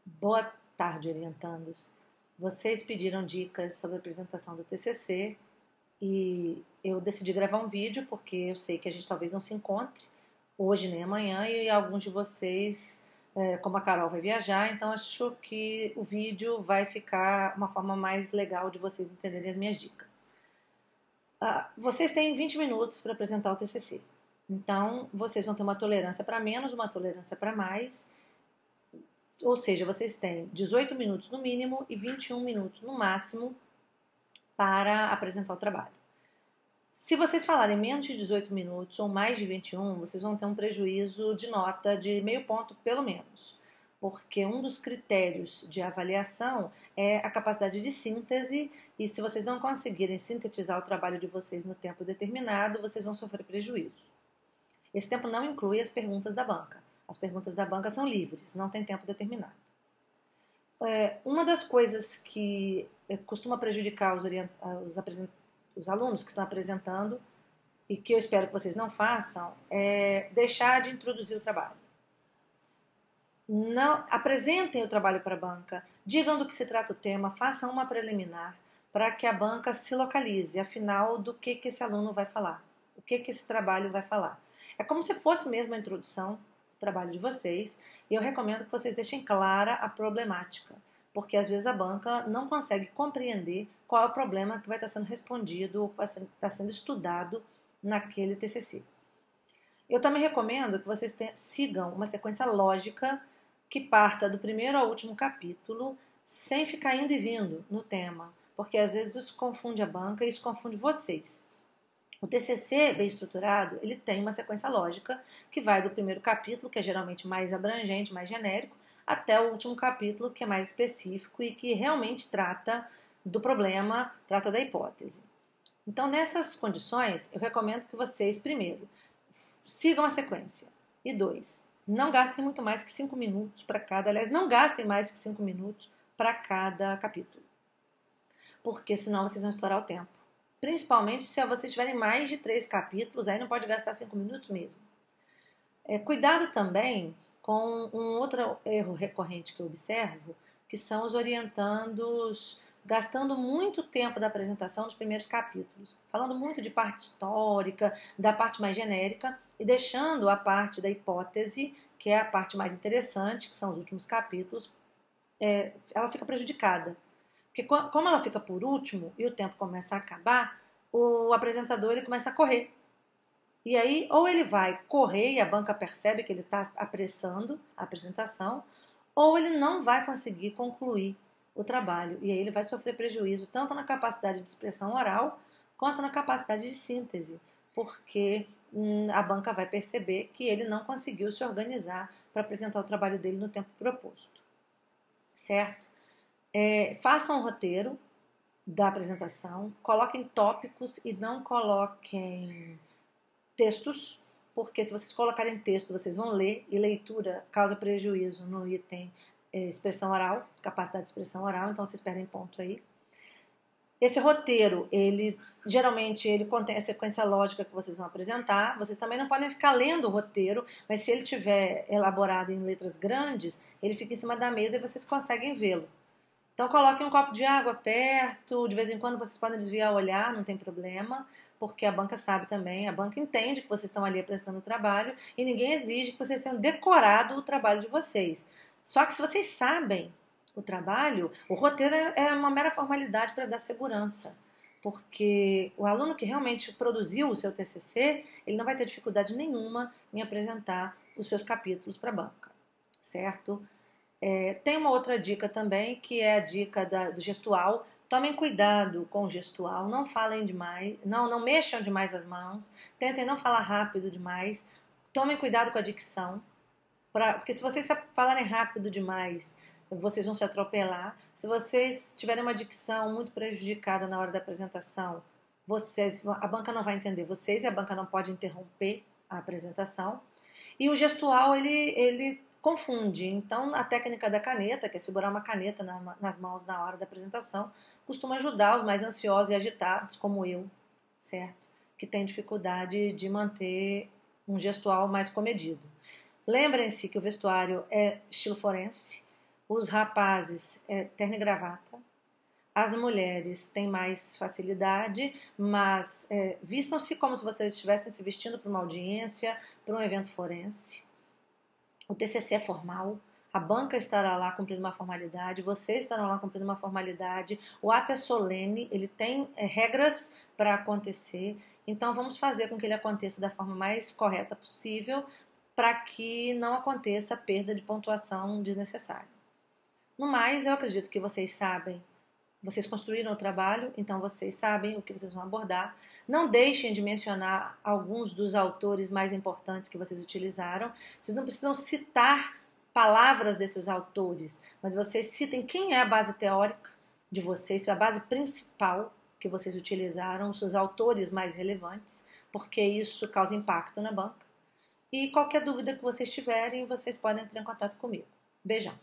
Boa tarde, orientandos. Vocês pediram dicas sobre a apresentação do TCC e eu decidi gravar um vídeo porque eu sei que a gente talvez não se encontre hoje nem amanhã e alguns de vocês, como a Carol, vai viajar, então acho que o vídeo vai ficar uma forma mais legal de vocês entenderem as minhas dicas. Vocês têm 20 minutos para apresentar o TCC, então vocês vão ter uma tolerância para menos, uma tolerância para mais. Ou seja, vocês têm 18 minutos no mínimo e 21 minutos no máximo para apresentar o trabalho. Se vocês falarem menos de 18 minutos ou mais de 21, vocês vão ter um prejuízo de nota de meio ponto pelo menos, porque um dos critérios de avaliação é a capacidade de síntese e se vocês não conseguirem sintetizar o trabalho de vocês no tempo determinado, vocês vão sofrer prejuízo. Esse tempo não inclui as perguntas da banca. As perguntas da banca são livres, não tem tempo determinado. Uma das coisas que costuma prejudicar os alunos que estão apresentando e que eu espero que vocês não façam é deixar de introduzir o trabalho. Não apresentem o trabalho para a banca, digam do que se trata o tema, façam uma preliminar para que a banca se localize, afinal, do que esse aluno vai falar, o que esse trabalho vai falar. É como se fosse mesmo a introdução trabalho de vocês, e eu recomendo que vocês deixem clara a problemática, porque às vezes a banca não consegue compreender qual é o problema que vai estar sendo respondido ou que vai estar sendo estudado naquele TCC. Eu também recomendo que vocês sigam uma sequência lógica que parta do primeiro ao último capítulo, sem ficar indo e vindo no tema, porque às vezes isso confunde a banca e isso confunde vocês. O TCC bem estruturado, ele tem uma sequência lógica que vai do primeiro capítulo, que é geralmente mais abrangente, mais genérico, até o último capítulo, que é mais específico e que realmente trata do problema, trata da hipótese. Então, nessas condições, eu recomendo que vocês, primeiro, sigam a sequência. E dois, não gastem muito mais que 5 minutos para cada, aliás, não gastem mais que 5 minutos para cada capítulo, porque senão vocês vão estourar o tempo. Principalmente se vocês tiverem mais de 3 capítulos, aí não pode gastar 5 minutos mesmo. Cuidado também com um outro erro recorrente que eu observo, que são os orientandos gastando muito tempo da apresentação nos primeiros capítulos, falando muito de parte histórica, da parte mais genérica, e deixando a parte da hipótese, que é a parte mais interessante, que são os últimos capítulos, ela fica prejudicada. Porque como ela fica por último e o tempo começa a acabar, o apresentador ele começa a correr. E aí, ou ele vai correr e a banca percebe que ele está apressando a apresentação, ou ele não vai conseguir concluir o trabalho. E aí ele vai sofrer prejuízo tanto na capacidade de expressão oral, quanto na capacidade de síntese, porque a banca vai perceber que ele não conseguiu se organizar para apresentar o trabalho dele no tempo proposto. Certo? Façam um roteiro da apresentação, coloquem tópicos e não coloquem textos, porque se vocês colocarem texto, vocês vão ler, e leitura causa prejuízo no item expressão oral, capacidade de expressão oral, então vocês perdem ponto aí. Esse roteiro, geralmente ele contém a sequência lógica que vocês vão apresentar. Vocês também não podem ficar lendo o roteiro, mas se ele tiver elaborado em letras grandes, ele fica em cima da mesa e vocês conseguem vê-lo. Então coloquem um copo de água perto, de vez em quando vocês podem desviar o olhar, não tem problema, porque a banca sabe também, a banca entende que vocês estão ali apresentando o trabalho e ninguém exige que vocês tenham decorado o trabalho de vocês. Só que se vocês sabem o trabalho, o roteiro é uma mera formalidade para dar segurança, porque o aluno que realmente produziu o seu TCC, ele não vai ter dificuldade nenhuma em apresentar os seus capítulos para a banca, certo? Tem uma outra dica também, que é a dica do gestual. Tomem cuidado com o gestual, não falem demais, não mexam demais as mãos, tentem não falar rápido demais, tomem cuidado com a dicção, porque se vocês falarem rápido demais, vocês vão se atropelar. Se vocês tiverem uma dicção muito prejudicada na hora da apresentação, a banca não vai entender vocês e a banca não pode interromper a apresentação. E o gestual, ele confunde. Então, a técnica da caneta, que é segurar uma caneta nas mãos na hora da apresentação, costuma ajudar os mais ansiosos e agitados, como eu, certo? Que tem dificuldade de manter um gestual mais comedido. Lembrem-se que o vestuário é estilo forense. Os rapazes, terno e gravata. As mulheres têm mais facilidade, mas vistam-se como se vocês estivessem se vestindo para uma audiência, para um evento forense. O TCC é formal, a banca estará lá cumprindo uma formalidade, vocês estarão lá cumprindo uma formalidade, o ato é solene, ele tem regras para acontecer, então vamos fazer com que ele aconteça da forma mais correta possível para que não aconteça perda de pontuação desnecessária. No mais, eu acredito que vocês sabem. Vocês construíram o trabalho, então vocês sabem o que vocês vão abordar. Não deixem de mencionar alguns dos autores mais importantes que vocês utilizaram. Vocês não precisam citar palavras desses autores, mas vocês citem quem é a base teórica de vocês, a base principal que vocês utilizaram, os seus autores mais relevantes, porque isso causa impacto na banca. E qualquer dúvida que vocês tiverem, vocês podem entrar em contato comigo. Beijão!